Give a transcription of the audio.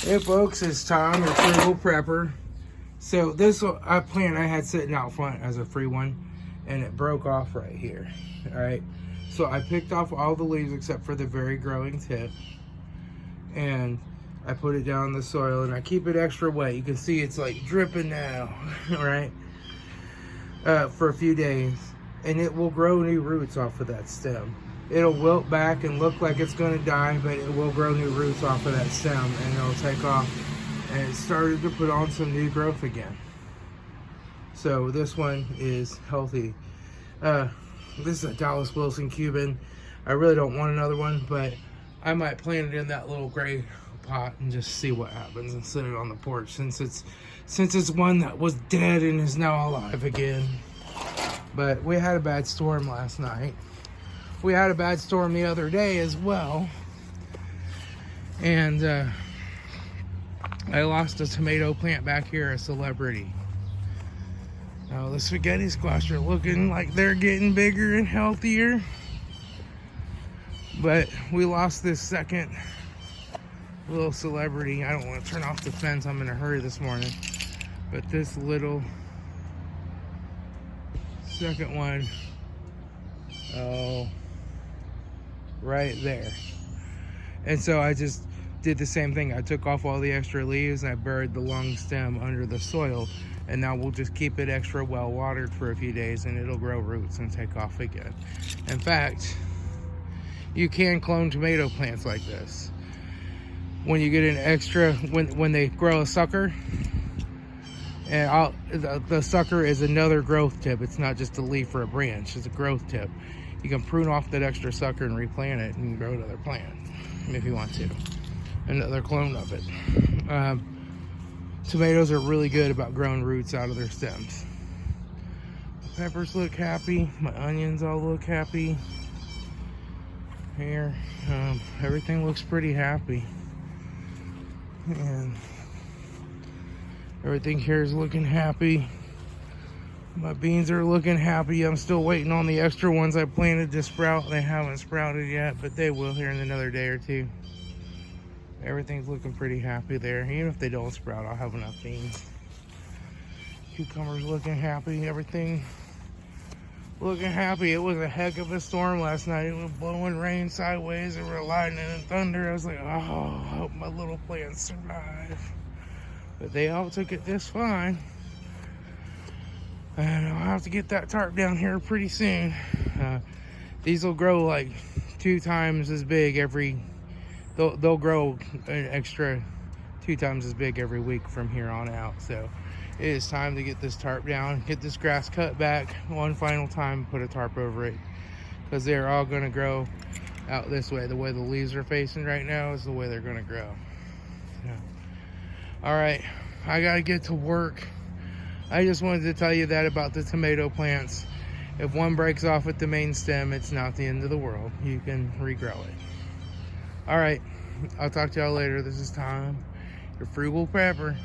Hey folks, it's Tom, your Frugal Prepper. So this plant I had sitting out front as a free one, and it broke off right here. All right, so I picked off all the leaves except for the very growing tip, and I put it down in the soil, and I keep it extra wet. You can see it's like dripping now, all right, for a few days, and it will grow new roots off of that stem. It'll wilt back and look like it's going to die, but it will grow new roots off of that stem, and it'll take off. And it started to put on some new growth again. So this one is healthy. This is a Dallas Wilson Cuban. I really don't want another one, but I might plant it in that little gray pot and just see what happens and sit it on the porch, since it's one that was dead and is now alive again. But we had a bad storm last night. We had a bad storm the other day as well, and I lost a tomato plant back here, a celebrity. Now the spaghetti squash are looking like they're getting bigger and healthier, but we lost this second little celebrity. I don't want to turn off the fence, I'm in a hurry this morning, but this little second one, oh, right there. And so I just did the same thing. I took off all the extra leaves and I buried the long stem under the soil, and now we'll just keep it extra well watered for a few days, and it'll grow roots and take off again. In fact, you can clone tomato plants like this. When you get an extra, when they grow a sucker, and the sucker is another growth tip. It's not just a leaf or a branch, it's a growth tip. You can prune off that extra sucker and replant it and grow another plant if you want to. Another clone of it. Tomatoes are really good about growing roots out of their stems. My peppers look happy. My onions all look happy. Here, everything looks pretty happy. And everything here is looking happy. My beans are looking happy. I'm still waiting on the extra ones I planted to sprout. They haven't sprouted yet, but they will here in another day or two. Everything's looking pretty happy there. Even if they don't sprout, I'll have enough beans. Cucumbers looking happy. Everything looking happy. It was a heck of a storm last night. It was blowing rain sideways. There were lightning and thunder. I was like, oh, I hope my little plants survive. But they all took it just fine. And I'll have to get that tarp down here pretty soon. These will grow like 2 times as big every, they'll grow an extra 2 times as big every week from here on out. So it is time to get this tarp down, get this grass cut back one final time, put a tarp over it, because they're all going to grow out this way. The way the leaves are facing right now is the way they're going to grow. So, all right, I got to get to work. I just wanted to tell you that about the tomato plants. If one breaks off at the main stem, it's not the end of the world. You can regrow it. All right, I'll talk to y'all later. This is Tom, your Frugal Prepper.